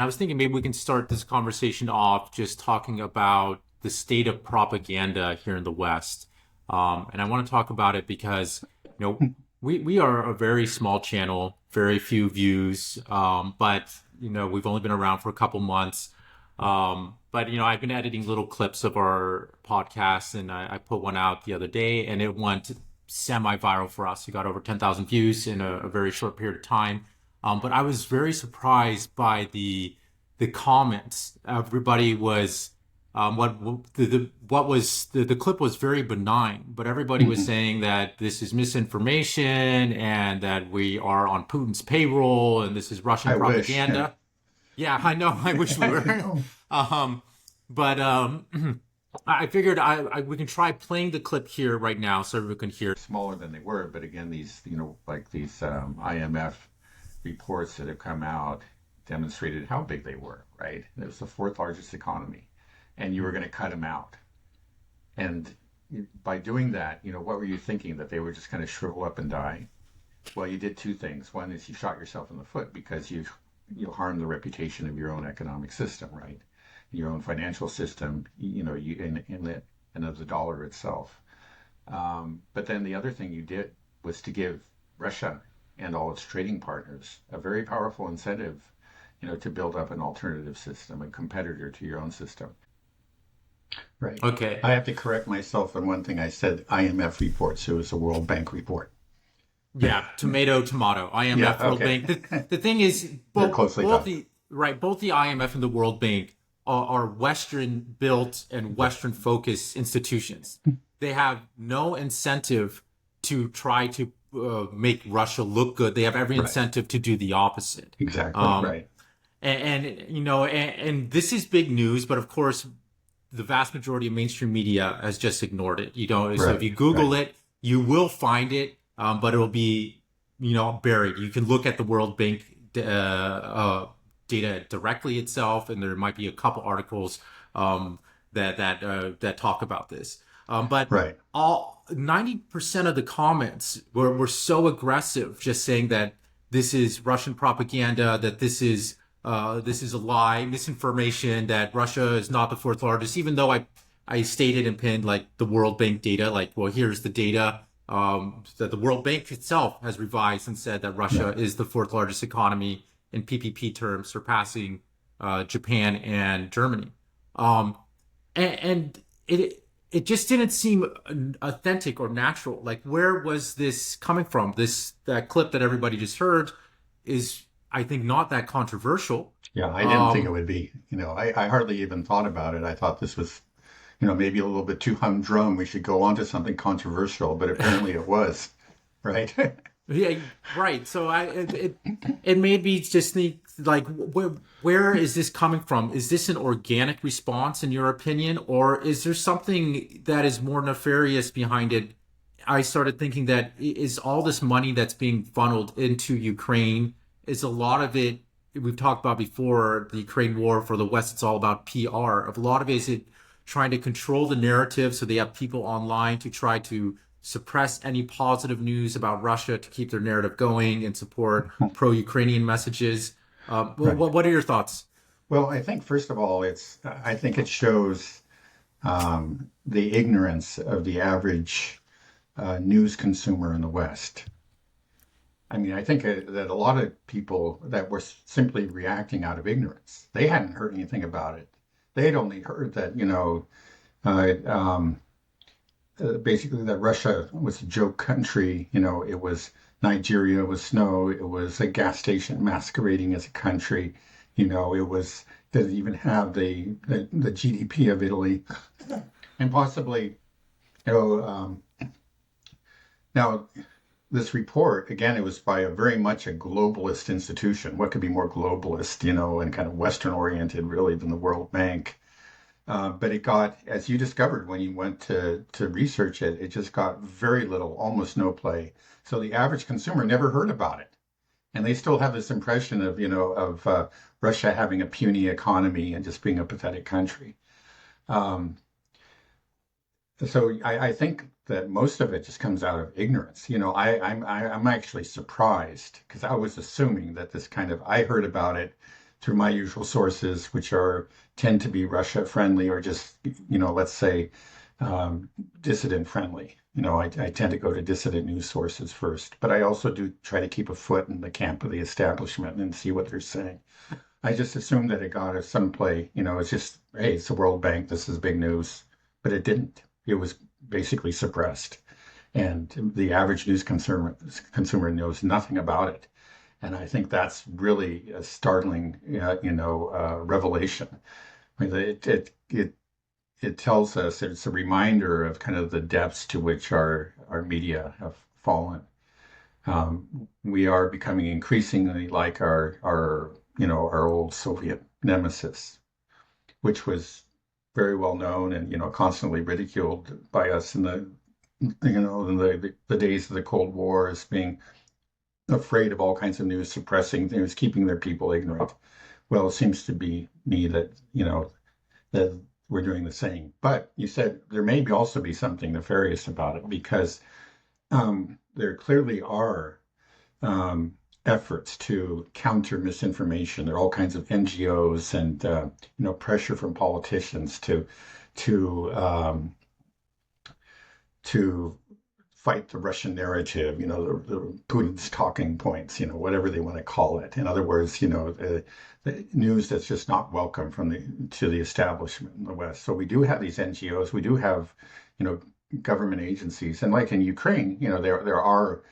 I was thinking maybe we can start this conversation off just talking about the state of propaganda here in the West. And I want to talk about it because, we are a very small channel, very few views, but, we've only been around for a couple months. But, I've been editing little clips of our podcast and I put one out the other day and it went semi-viral for us. It got over 10,000 views in a very short period of time. But I was very surprised by the comments. Everybody was what was the clip was very benign, but everybody was Mhm. saying that this is misinformation and that we are on Putin's payroll and this is Russian I wish. propaganda. Yeah, I know. I wish we I were. know. But I figured we can try playing the clip here right now so everyone can hear. Smaller than they were, but again, these, like these IMF reports that have come out demonstrated how big they were, right? It was the fourth largest economy, and you were going to cut them out. And by doing that, what were you thinking? That they were just going to shrivel up and die? Well, you did two things. One is you shot yourself in the foot because you harmed the reputation of your own economic system, right? Your own financial system, you and of the dollar itself. But then the other thing you did was to give Russia and all its trading partners a very powerful incentive, to build up an alternative system, a competitor to your own system. Right. Okay. I have to correct myself on one thing. I said IMF reports. It was a World Bank report. Yeah, tomato, tomato. Yeah. IMF, World Okay. Bank. The thing is, They're both closely both tied. the right, both the IMF and the World Bank are Western built and Western focused institutions. They have no incentive to try to make Russia look good. They have every Right. incentive to do the opposite. Exactly. Um, Right. and this is big news, but of course, the vast majority of mainstream media has just ignored it. So if Right. you Google Right. it, you will find it, but it'll be, buried. You can look at the World Bank data directly itself, and there might be a couple articles that talk about this. But Right. all 90% of the comments were so aggressive, just saying that this is Russian propaganda, that this is a lie, misinformation, that Russia is not the fourth largest, even though I stated and pinned like the World Bank data, like, well, here's the data that the World Bank itself has revised and said that Russia Right. is the fourth largest economy in PPP terms, surpassing Japan and Germany. Um, and it just didn't seem authentic or natural. Like, where was this coming from? That clip that everybody just heard is, I think, not that controversial. Yeah. I didn't think it Um, would be. I hardly even thought about it. I thought this was, maybe a little bit too humdrum. We should go on to something controversial, but apparently it was. Right. yeah, right. So it made me just think, like, where is this coming from? Is this an organic response in your opinion, or is there something that is more nefarious behind it? I started thinking that is all this money that's being funneled into Ukraine, is a lot of it, we've talked about before, the Ukraine war for the West, it's all about PR. A lot of it is it trying to control the narrative so they have people online to try to suppress any positive news about Russia to keep their narrative going and support pro-Ukrainian messages. Right. What are your thoughts? Well, I think first of all, I think it shows the ignorance of the average news consumer in the West. I mean, I think that a lot of people that were simply reacting out of ignorance, they hadn't heard anything about it. They had only heard that, uh, um, basically that Russia was a joke country. It was Nigeria with snow. It was a gas station masquerading as a country. It was doesn't even have the GDP of Italy, and possibly, you know, um, now this report again, it was by a very much a globalist institution. What could be more globalist, and kind of Western oriented, really, than the World Bank? But it got, as you discovered when you went to research it, it just got very little, almost no play. So the average consumer never heard about it, and they still have this impression of Russia having a puny economy and just being a pathetic country. Um, so I think that most of it just comes out of ignorance. I'm actually surprised because I was assuming that this kind of I heard about it through my usual sources, which are tend to be Russia friendly or just, let's say, um, dissident friendly. I tend to go to dissident news sources first, but I also do try to keep a foot in the camp of the establishment and see what they're saying. I just assumed that it got us some play. It's just, hey, it's the World Bank. This is big news. But it didn't. It was basically suppressed. And the average news consumer knows nothing about it. And I think that's really a startling, revelation. I mean, it tells us, it's a reminder of kind of the depths to which our media have fallen. We are becoming increasingly like our old Soviet nemesis, which was very well known and constantly ridiculed by us in the days of the Cold War as being afraid of all kinds of news, suppressing news, keeping their people ignorant. Well, it seems to be me that that we're doing the same. But you said there may also be something nefarious about it because there clearly are efforts to counter misinformation. There are all kinds of NGOs and pressure from politicians to um, to fight the Russian narrative. The Putin's talking points. Whatever they want to call it. In other words, the news that's just not welcome to the establishment in the West. So we do have these NGOs. We do have you know government agencies, and like in Ukraine, there are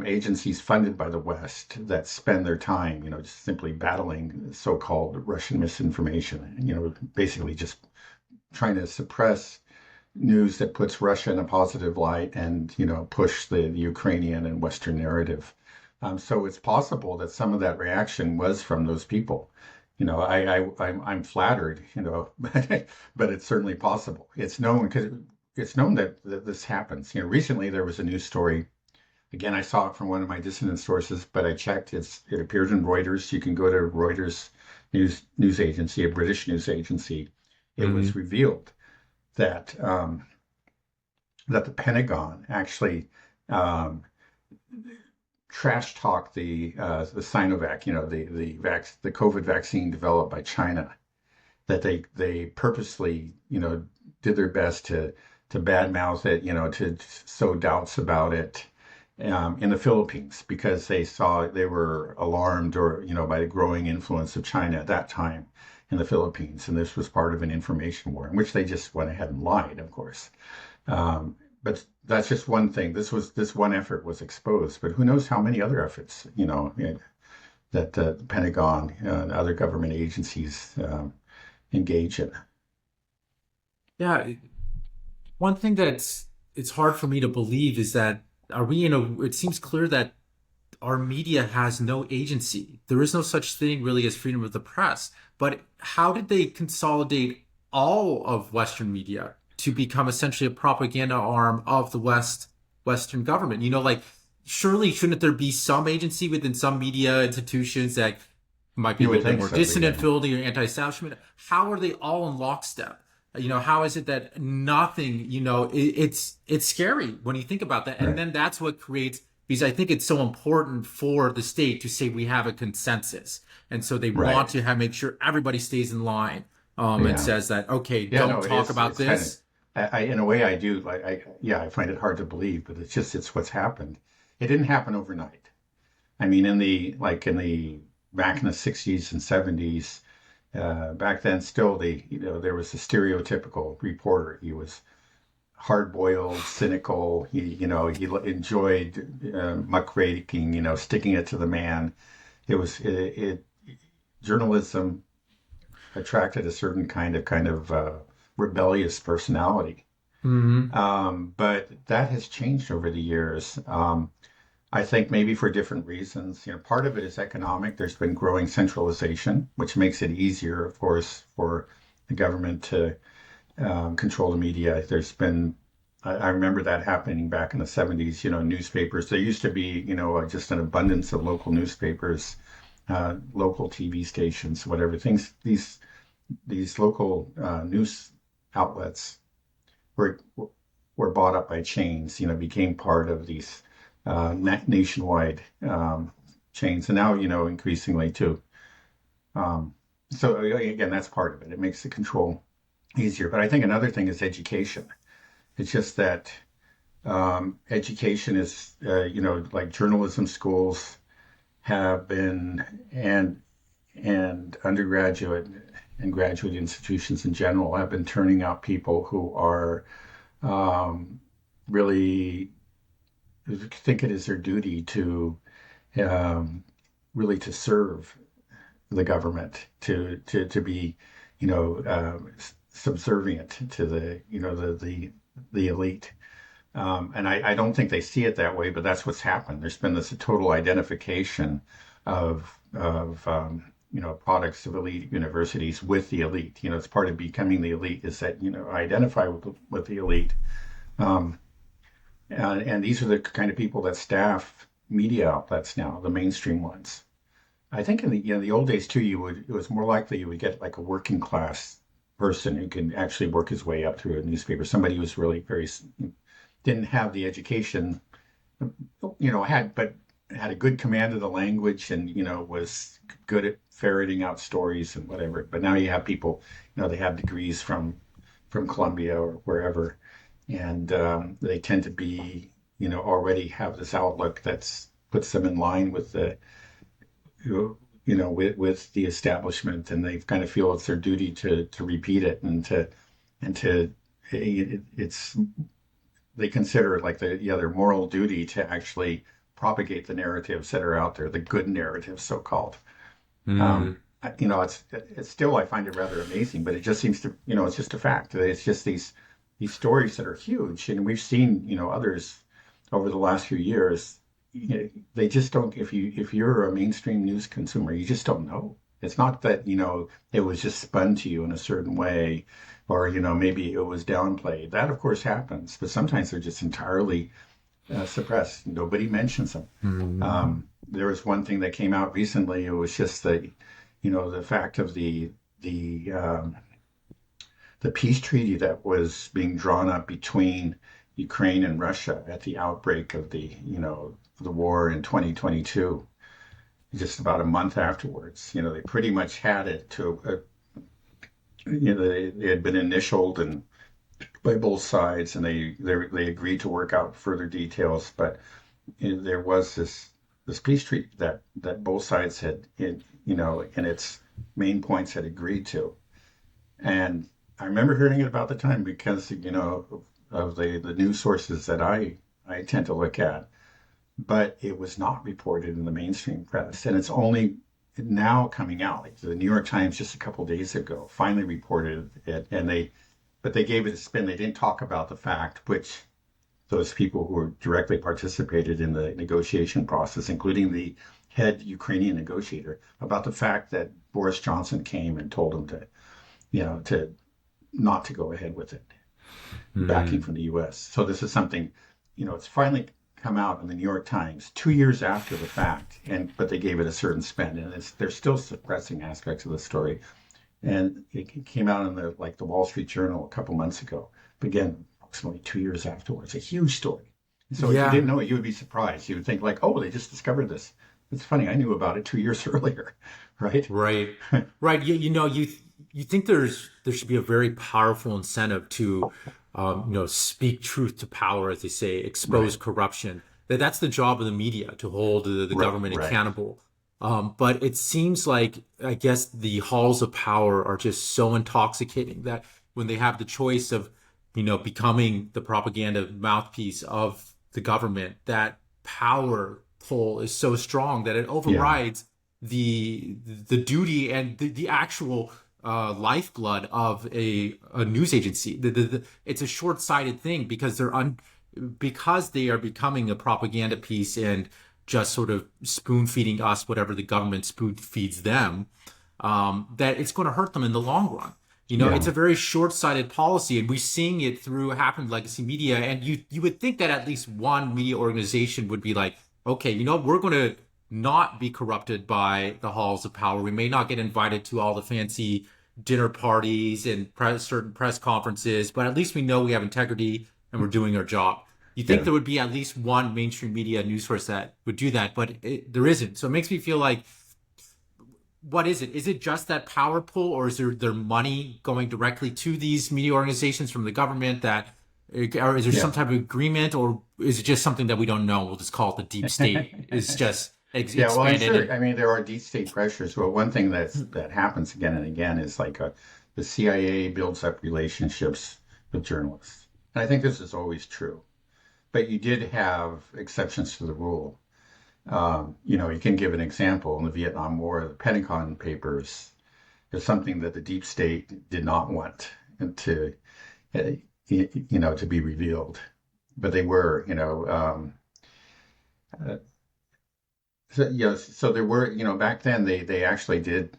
agencies funded by the West that spend their time, just simply battling so-called Russian misinformation, basically just trying to suppress news that puts Russia in a positive light and, push the Ukrainian and Western narrative. So it's possible that some of that reaction was from those people. I'm flattered, but it's certainly possible. It's known because it's known that this happens. Recently there was a news story. Again, I saw it from one of my dissident sources, but I checked. It appeared in Reuters. You can go to Reuters news agency, a British news agency. It was Hmm. revealed that that the Pentagon actually um, trash talked the Sinovac, the COVID vaccine developed by China. That they purposely, did their best to badmouth it, to sow doubts about it in the Philippines because they were alarmed or by the growing influence of China at that time in the Philippines, and this was part of an information war in which they just went ahead and lied, of course. But that's just one thing. This one effort was exposed, but who knows how many other efforts that the Pentagon and other government agencies engage in. Yeah, one thing that's it's hard for me to believe is that are we in a it seems clear that our media has no agency. There is no such thing really as freedom of the press. But how did they consolidate all of Western media to become essentially a propaganda arm of the Western government? Like surely shouldn't there be some agency within some media institutions that might be a You would little bit think more so, dissident, yeah. filthy, or anti-establishment? How are they all in lockstep? How is it that nothing, it's scary when you think about that. And Right. then that's what creates, because I think it's so important for the state to say we have a consensus. And so they want Right. to make sure everybody stays in line, and Yeah. says that, okay, Yeah, don't no, it talk is. about It's kind of, this. in a way, I do like, yeah, I find it hard to believe, but it's what's happened. It didn't happen overnight. I mean, back in the 60s and 70s, back then, still there was a stereotypical reporter. He was hard-boiled, cynical. He enjoyed muckraking, sticking it to the man. It journalism attracted a certain kind of rebellious personality. Hmm. But that has changed over the years. I think maybe for different reasons. Part of it is economic. There's been growing centralization, which makes it easier, of course, for the government to control the media. I remember that happening back in the 70s. Newspapers. There used to be, just an abundance of local newspapers, local TV stations, whatever things. These local news outlets were were bought up by chains, became part of these nationwide chains, and now increasingly too. Um, so again, that's part of it. It makes the control easier. But I think another thing is education. It's just that education is, like journalism schools have been, and undergraduate and graduate institutions in general have been turning out people who are um, really think it is their duty to um, really to serve the government, to be, subservient to the elite. And I don't think they see it that way, but that's what's happened. There's been this total identification of products of elite universities with the elite. It's part of becoming the elite is that identify with the elite. Um, and these are the kind of people that staff media outlets now, the mainstream ones. I think in the old days too, it was more likely you would get like a working class person who can actually work his way up through a newspaper. Somebody who was really very didn't have the education, had a good command of the language, and was good at ferreting out stories and whatever. But now you have people, they have degrees from Columbia or wherever, and they tend to be, already have this outlook that's puts them in line with with the establishment, and they kind of feel it's their duty to repeat it and to it's they consider it like their moral duty to actually propagate the narratives that are out there, the good narratives, so called. Mm. It's still, I find it rather amazing, but it just seems to, it's just a fact. It's just these stories that are huge, and we've seen, others over the last few years. They just don't. If you're a mainstream news consumer, you just don't know. It's not that it was just spun to you in a certain way, or maybe it was downplayed. That of course happens, but sometimes they're just entirely suppressed. Nobody mentions them. Mm. There was one thing that came out recently. It was just the fact of the peace treaty that was being drawn up between Ukraine and Russia at the outbreak of the war in 2022. Just about a month afterwards, they pretty much had it to, they had been initialed and by both sides, and they agreed to work out further details. But there was this peace treaty that both sides had, in its main points had agreed to. And I remember hearing it about the time because of the news sources that I tend to look at, but it was not reported in the mainstream press, and it's only now coming out. Like the New York Times just a couple of days ago finally reported it, but they gave it a spin. They didn't talk about the fact, which those people who directly participated in the negotiation process, including the head Ukrainian negotiator, about the fact that Boris Johnson came and told him to not to go ahead with it, backing Mm. from the U.S. So this is something, it's finally come out in the New York Times 2 years after the fact, but they gave it a certain spin, and they're still suppressing aspects of the story. And it came out in the Wall Street Journal a couple months ago. But again, approximately 2 years afterwards, a huge story. So if you Yeah. didn't know it, you would be surprised. You would think like, oh, they just discovered this. It's funny, I knew about it 2 years earlier, right? Right. Right. You think there should be a very powerful incentive to speak truth to power, as they say, expose Right, corruption. That's the job of the media to hold the right, government right. accountable. But it seems like I guess the halls of power are just so intoxicating that when they have the choice of becoming the propaganda mouthpiece of the government, that power pull is so strong that it Yeah, overrides the duty and the actual lifeblood of a news agency. It's a short-sighted thing because because they are becoming a propaganda piece and just sort of spoon feeding us whatever the government spoon feeds them. That it's going to hurt them in the long run. It's yeah, a very short-sighted policy, and we're seeing it through happened legacy media. And you would think that at least one media organization would be like, okay, we're going to not be corrupted by the halls of power. We may not get invited to all the fancy dinner parties and certain press conferences, but at least we know we have integrity and we're doing our job. You think yeah. there would be at least one mainstream media news source that would do that, but there isn't. So it makes me feel like what is it? Is it just that power pull, or is there money going directly to these media organizations from the government that, or is there Yeah. some type of agreement, or is it just something that we don't know? We'll just call it the deep state. It's just Yeah, well, I'm expanded sure. and I mean, there are deep state pressures. Well, one thing that happens again and again is like the CIA builds up relationships with journalists, and I think this is always true. But you did have exceptions to the rule. You can give an example in the Vietnam War, the Pentagon Papers is something that the deep state did not want to, uh, to be revealed, but they were, so there were, back then they actually did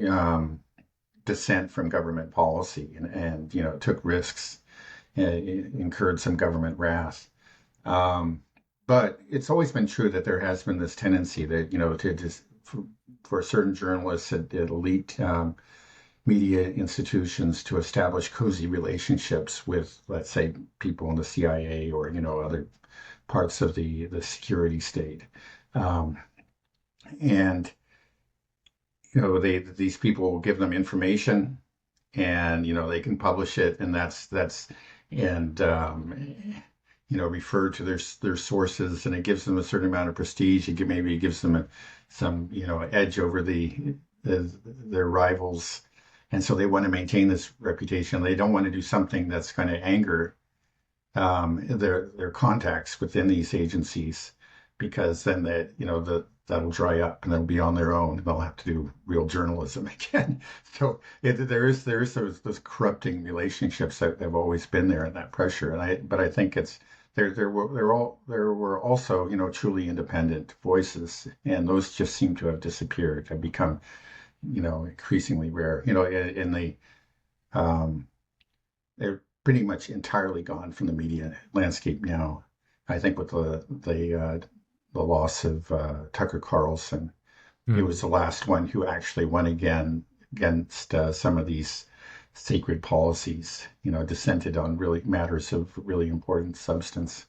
um, dissent from government policy and took risks, incurred some government wrath. Um, but it's always been true that there has been this tendency that, to just for certain journalists at elite media institutions to establish cozy relationships with, let's say, people in the CIA or, other parts of the security state. Um, and, these people will give them information and they can publish it, and and refer to their sources, and it gives them a certain amount of prestige. Maybe it gives them some edge over their rivals, and so they want to maintain this reputation. They don't want to do something that's going to anger their contacts within these agencies, because then that'll dry up and they'll be on their own. They'll have to do real journalism again. So there is those corrupting relationships that have always been there, and that pressure. But I think it's there were also truly independent voices, and those just seem to have disappeared, have become increasingly rare. In the um, they're pretty much entirely gone from the media landscape now. I think with the loss of Tucker Carlson, he hmm. was the last one who actually went again against some of these sacred policies. Dissented on really matters of really important substance.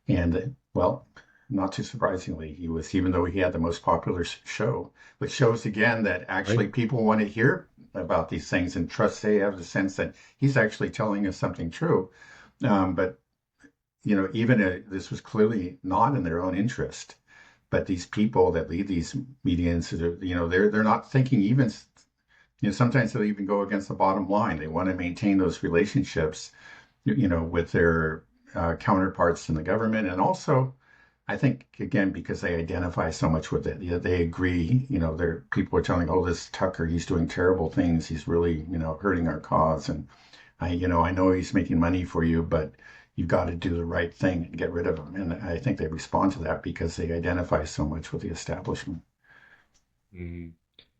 And well, not too surprisingly, he was, even though he had the most popular show, which shows again that actually Right. people want to hear about these things and trust. They have the sense that he's actually telling us something true. But even this was clearly not in their own interest. But these people that lead these media institutes, they're not thinking even. Sometimes they'll even go against the bottom line. They want to maintain those relationships, with their counterparts in the government, and also I think again because they identify so much with it, they agree. Their people are telling, "Oh, this Tucker, he's doing terrible things. He's really, hurting our cause." And I know he's making money for you, but you've got to do the right thing and get rid of him. And I think they respond to that because they identify so much with the establishment. Mhm.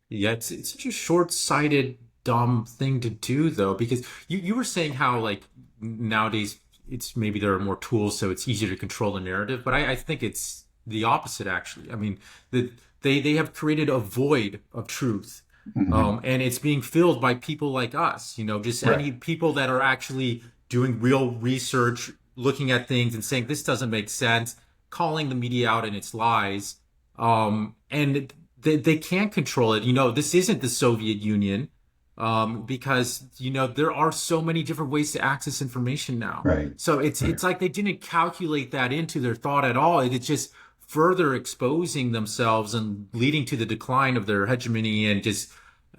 Yeah, it's such a short-sighted, dumb thing to do though, because you were saying how like nowadays it's maybe there are more tools, so it's easier to control the narrative, but I think it's the opposite actually. I mean, they have created a void of truth. Hmm. And it's being filled by people like us, just Right. any people that are actually doing real research, looking at things and saying this doesn't make sense, calling the media out in its lies. And they can't control it. This isn't the Soviet Union, because there are so many different ways to access information now. Right. So it's Right. it's like they didn't calculate that into their thought at all. It's just further exposing themselves and leading to the decline of their hegemony, and just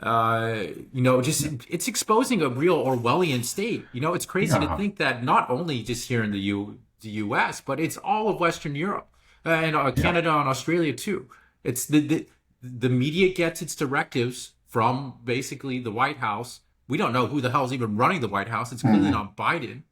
it's exposing a real Orwellian state. It's crazy to Yeah. think that not only just here in the U.S., but it's all of Western Europe, and Yeah. Canada and Australia too. It's the media gets its directives from basically the White House. We don't know who the hell's even running the White House. It's clearly Hmm. not Biden.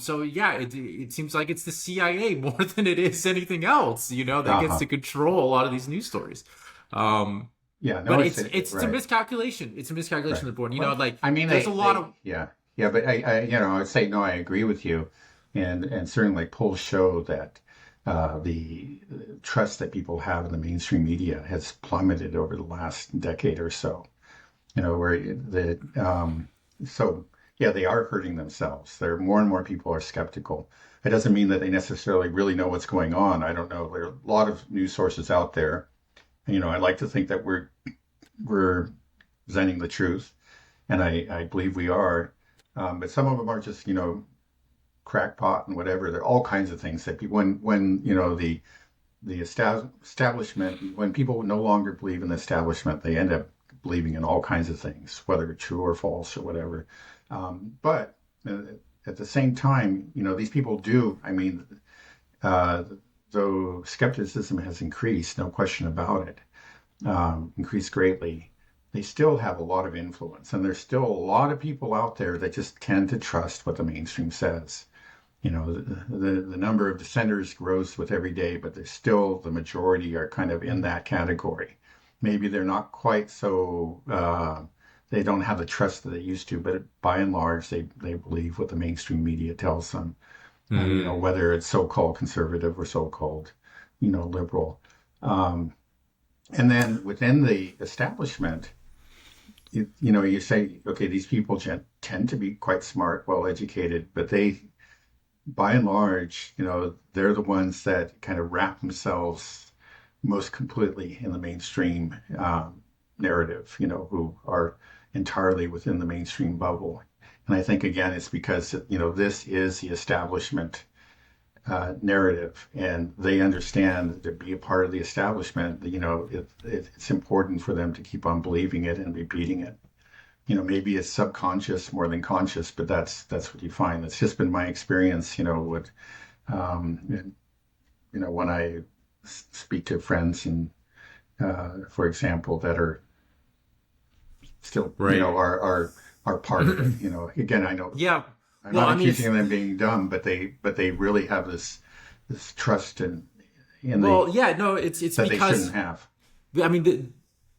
So yeah, it seems like it's the CIA more than it is anything else, that gets Uh-huh. to control a lot of these news stories. Um, Yeah. No, but it's it's a right. miscalculation. It's a miscalculation Right. of the board. Well, Like I mean, there's a lot of yeah, yeah, but I'd say no. I agree with you, and certainly polls show that the trust that people have in the mainstream media has plummeted over the last decade or so. Where so yeah, they are hurting themselves. There more and more people are skeptical. It doesn't mean that they necessarily really know what's going on. I don't know. There are a lot of news sources out there. I'd like to think that we're we're presenting the truth, and I believe we are. But some of them are just, crackpot and whatever. There are all kinds of things that people, when the establishment, when people no longer believe in the establishment, they end up believing in all kinds of things, whether true or false or whatever. But at the same time, these people do. I mean, uh, though skepticism has increased, no question about it, increased greatly, they still have a lot of influence. And there's still a lot of people out there that just tend to trust what the mainstream says. The number of dissenters grows with every day, but there's still the majority are kind of in that category. Maybe they're not quite so, they don't have the trust that they used to, but by and large, they believe what the mainstream media tells them, Mm, whether it's so-called conservative or so-called, liberal. Um, and then within the establishment, you say, okay, these people tend to be quite smart, well educated, but by and large, they're the ones that kind of wrap themselves most completely in the mainstream narrative, who are entirely within the mainstream bubble. And I think, again, it's because, this is the establishment narrative, and they understand to be a part of the establishment, it's important for them to keep on believing it and repeating it. Maybe it's subconscious more than conscious, but that's what you find. That's just been my experience, when I speak to friends and, for example, that are still, right. are part of it. Again, I know Yeah. I'm Well, not I mean, accusing them of being dumb, but they really have this trust in the yeah, no, it's that they shouldn't because have. I mean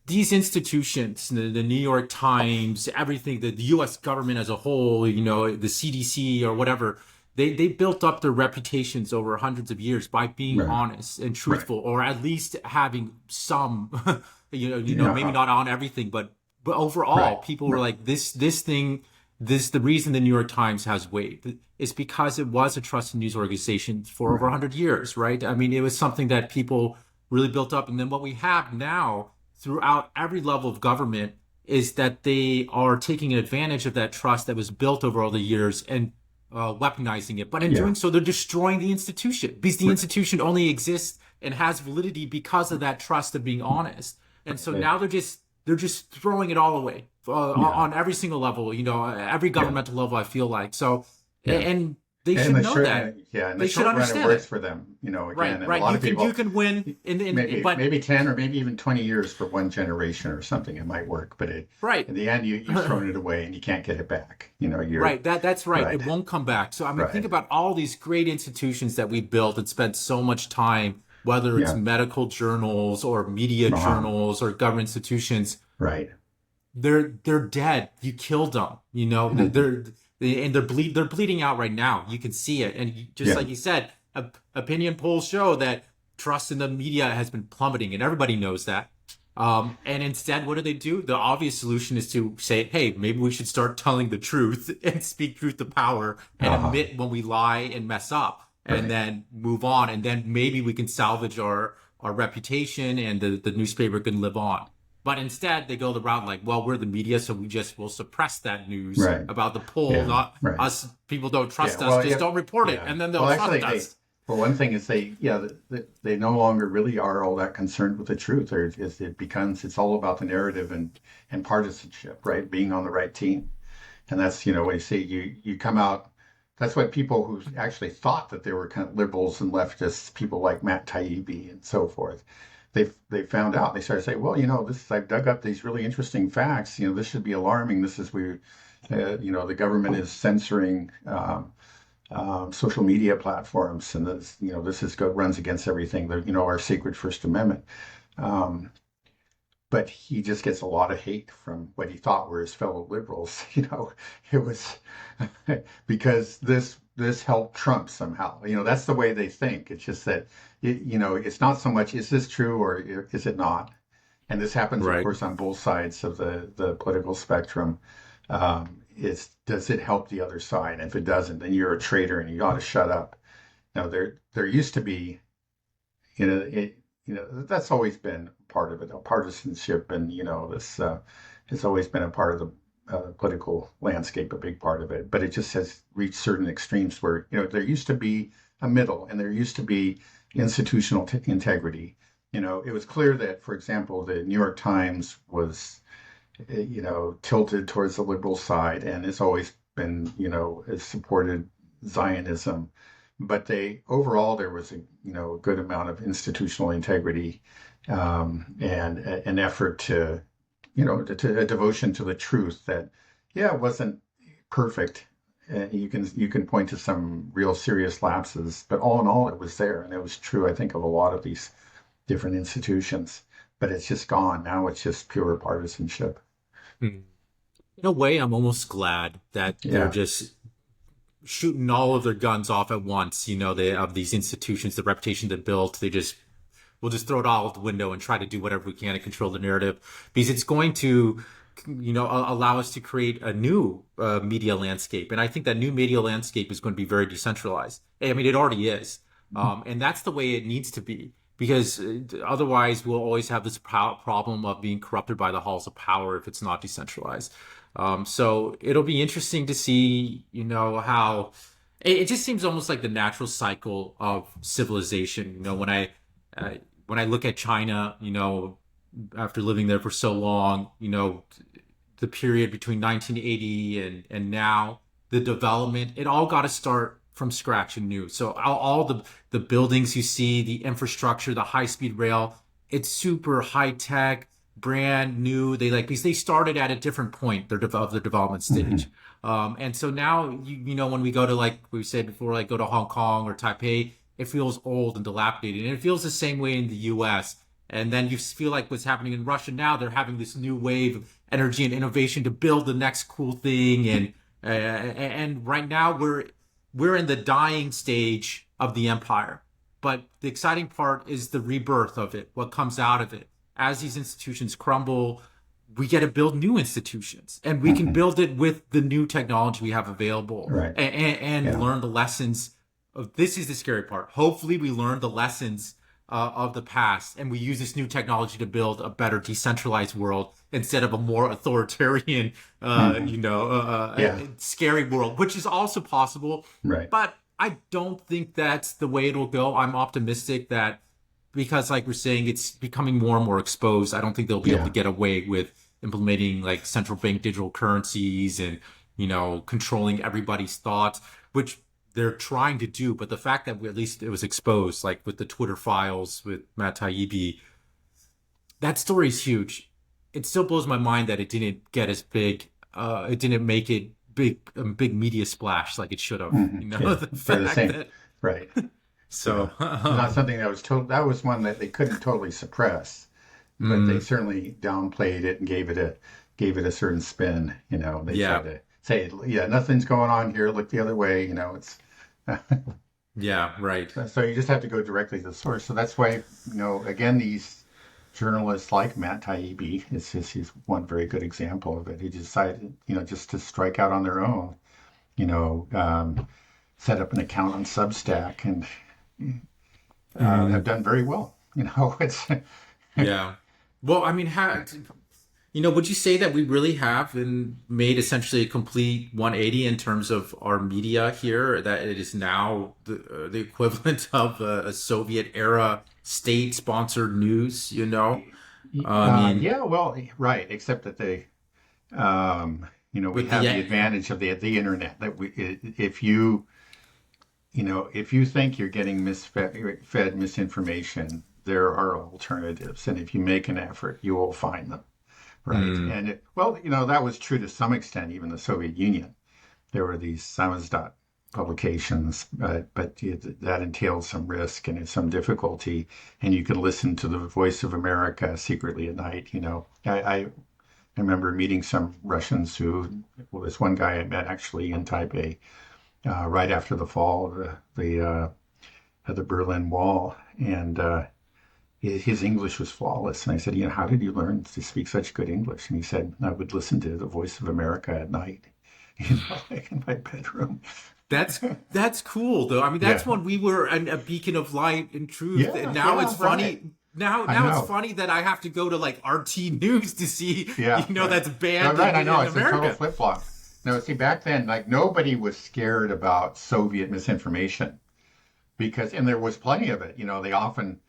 these institutions, the New York Times, everything, the U.S. government as a whole, the CDC or whatever, they built up their reputations over hundreds of years by being Right. honest and Right. truthful, or at least having some, maybe Yeah. not on everything, but overall, Right. people were Right. like this thing. The reason the New York Times has weight is because it was a trusted news organization for over Right. 100 years, right? I mean, it was something that people really built up. And then what we have now throughout every level of government is that they are taking advantage of that trust that was built over all the years and weaponizing it. But in Yeah. doing so, they're destroying the institution because the institution only exists and has validity because of that trust of being honest. And so Right. now they're just throwing it all away Yeah. on every single level, every Yeah. governmental level. I feel like so, Yeah. and they And should the know short, that. in the They should short run, it understand works it. for them, Right, again. And a right. lot You of can you people, can win maybe but 10 or maybe even 20 years for one generation or something, it might work. But right. in the end, you've thrown it away and you can't get it back. You're Right, that's right. right, It won't come back. So I mean, think right, about all these great institutions that we built and spent so much time, whether it's yeah, medical journals or media uh journals or government institutions. right, They're dead. You killed them. And they're bleeding out right now. You can see it. And just yeah, like you said, opinion polls show that trust in the media has been plummeting, and everybody knows that. And instead, what do? The obvious solution is to say, hey, maybe we should start telling the truth and speak truth to power and uh admit when we lie and mess up and right, then move on. And then maybe we can salvage our reputation and the newspaper can live on. But instead, they go the route like, well, we're the media, so we just will suppress that news right, about the poll. yeah, Not right, us. People don't yeah. trust us. Well, Just yeah, don't report it, yeah. and then they'll Well, trust actually, us. for one thing, is they no longer really are all that concerned with the truth. It's all about the narrative and partisanship, right? Being on the right team. And that's, when you see you come out, that's what people who actually thought that they were kind of liberals and leftists, people like Matt Taibbi and so forth, they found out. They started saying, well, I've dug up these really interesting facts. This should be alarming. This is where, the government is censoring social media platforms, and runs against everything that, our sacred First Amendment. Um, but he just gets a lot of hate from what he thought were his fellow liberals. It was because this helped Trump somehow. That's the way they think. It's just that it's not so much is this true or is it not. And this happens, of Right. course, on both sides of the political spectrum. Is does it help the other side? And if it doesn't, then you're a traitor and you ought to shut up. Now there used to be, you know, it, that's always been part of it. Partisanship and this has always been a part of the political landscape, a big part of it. But it just has reached certain extremes where there used to be a middle, and there used to be institutional integrity. It was clear that, for example, the New York Times was tilted towards the liberal side, and it's always been, has supported Zionism. But overall, there was a good amount of institutional integrity, and an effort to a devotion to the truth that, yeah, it wasn't perfect. You can point to some real serious lapses, but all in all, it was there, and it was true, I think, of a lot of these different institutions. But it's just gone now. It's just pure partisanship. In a way, I'm almost glad that they're Yeah. just shooting all of their guns off at once. They have these institutions, the reputation they built. We'll just throw it all out the window and try to do whatever we can to control the narrative, because it's going to, allow us to create a new media landscape. And I think that new media landscape is going to be very decentralized. I mean, it already is. And that's the way it needs to be, because otherwise we'll always have this problem of being corrupted by the halls of power if it's not decentralized. So it'll be interesting to see, how it just seems almost like the natural cycle of civilization. When I look at China, after living there for so long, the period between 1980 and now, the development, it all got to start from scratch and new. So all the buildings you see, the infrastructure, the high speed rail, it's super high tech, brand new. Because they started at a different point of the development Mhm. stage. And so now, when we go to, like we said before, like go to Hong Kong or Taipei, it feels old and dilapidated. And it feels the same way in the US. And then you feel like what's happening in Russia now, they're having this new wave of energy and innovation to build the next cool thing. And right now we're in the dying stage of the empire. But the exciting part is the rebirth of it, what comes out of it. As these institutions crumble, we get to build new institutions, and we can Mhm. build it with the new technology we have available, Right. and Yeah. learn the lessons of this is the scary part. Hopefully we learn the lessons of the past, and we use this new technology to build a better decentralized world instead of a more authoritarian, Mhm. Yeah. scary world, which is also possible. Right. But I don't think that's the way it'll go. I'm optimistic that, because, like we're saying, it's becoming more and more exposed. I don't think they'll be able to Yeah. get away with implementing like central bank digital currencies and, controlling everybody's thoughts, which they're trying to do. But the fact that at least it was exposed, like with the Twitter files with Matt Taibbi, that story is huge. It still blows my mind that it didn't get as big. It didn't make it big, a big media splash like it should have. Yeah. The For the fact same. that Right. so. Yeah. It's not something that was total. That was one that they couldn't totally suppress, but they Mm, certainly downplayed it and gave it a certain spin. They tried yeah, to say, yeah, nothing's going on here. Look the other way. It's yeah, right. so you just have to go directly to the source. So that's why, again, these journalists like Matt Taibbi, he's one very good example of it. He decided, just to strike out on their own, you know, um, set up an account on Substack and have Mm, done very well. It's yeah. Well, I mean, would you say that we really have made essentially a complete 180 in terms of our media here? That it is now the equivalent of a Soviet era state-sponsored news? I mean, yeah, well, right, except that we with the have the advantage of the internet that if you think you're getting fed misinformation, there are alternatives, and if you make an effort, you will find them. Right. mm, And well, that was true to some extent, even the Soviet Union. There were these samizdat publications, but that entailed some risk and some difficulty. And you could listen to the Voice of America secretly at night. I remember meeting some Russians well, this one guy I met actually in Taipei right after the fall of the Berlin Wall. And his English was flawless. And I said, how did you learn to speak such good English? And he said, I would listen to the Voice of America at night, like in my bedroom. that's cool though. I mean, that's Yeah. when we were a beacon of light and truth, and Yeah. now it's Yeah. Right. funny. I now it's know. funny that I have to go to like RT News to see, Yeah, right. that's banned Right, right, I know. in It's a total America. flip flop. No, see, back then, like nobody was scared about Soviet misinformation because, and there was plenty of it. They often,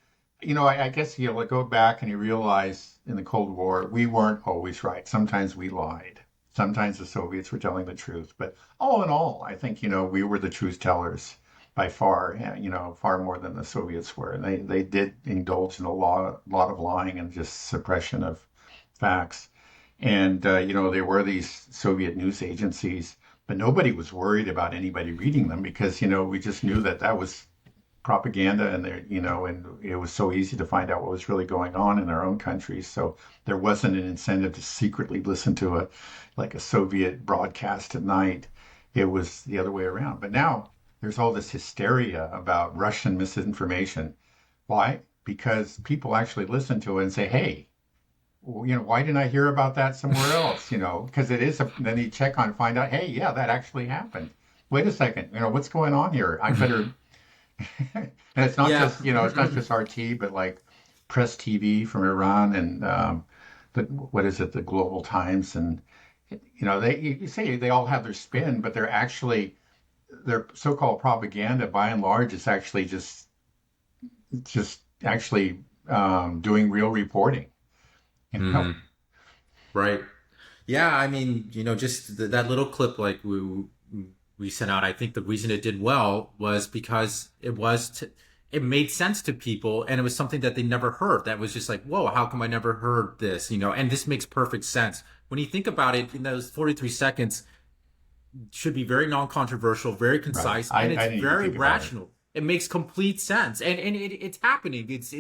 I guess you go back and you realize in the Cold War, we weren't always right. Sometimes we lied. Sometimes the Soviets were telling the truth. But all in all, I think, we were the truth tellers by far, far more than the Soviets were. And they did indulge in a lot of lying and just suppression of facts. And, there were these Soviet news agencies, but nobody was worried about anybody reading them because, we just knew that that was propaganda and and it was so easy to find out what was really going on in their own countries. So there wasn't an incentive to secretly listen to a Soviet broadcast at night. It was the other way around. But now there's all this hysteria about Russian misinformation. Why? Because people actually listen to it and say, hey, well, why didn't I hear about that somewhere else? Because it is then you check on, find out, hey, yeah, that actually happened. Wait a second, what's going on here? I better. And it's not Yeah. just, it's not just RT, but like Press TV from Iran and what is it, the Global Times, and they you say they all have their spin, but they're actually their so-called propaganda by and large is actually just actually doing real reporting. You know, Hmm. Right. Yeah, I mean, just that little clip like we sent out. I think the reason it did well was because it made sense to people, and it was something that they never heard. That was just like, whoa, how come I never heard this? And this makes perfect sense when you think about it. In those 43 seconds, should be very non-controversial, very right? concise, I and it's didn't even very think about it. rational. It makes complete sense, and it's happening. It's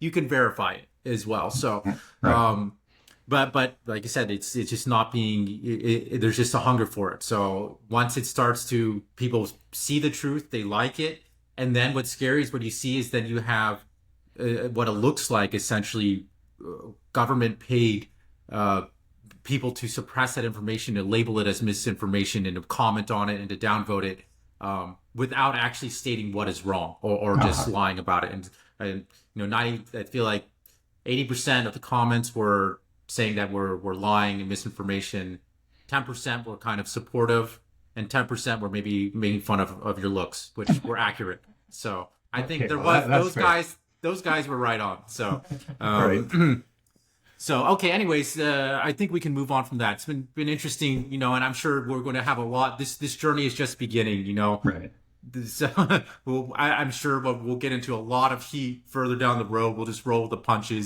you can verify it as well. So, Right. but like I said, it's just not being. There's just a hunger for it. So once it starts to people see the truth, they like it, and then what's scary is what you see is then you have what it looks like essentially government paid uh, people to suppress that information and label it as misinformation and to comment on it and to downvote it without actually stating what is wrong or just Uh-huh. lying about it. And 90, I feel like 80% of the comments were saying that we're lying and misinformation. 10% were kind of supportive, and 10% were maybe making fun of your looks, which were accurate. So I think Okay, there well was that's fair. those guys were right on. So Right. so okay. Anyways, I think we can move on from that. It's been interesting, and I'm sure we're going to have a lot. This journey is just beginning. Right. So I'm sure we'll get into a lot of heat further down the road. We'll just roll with the punches.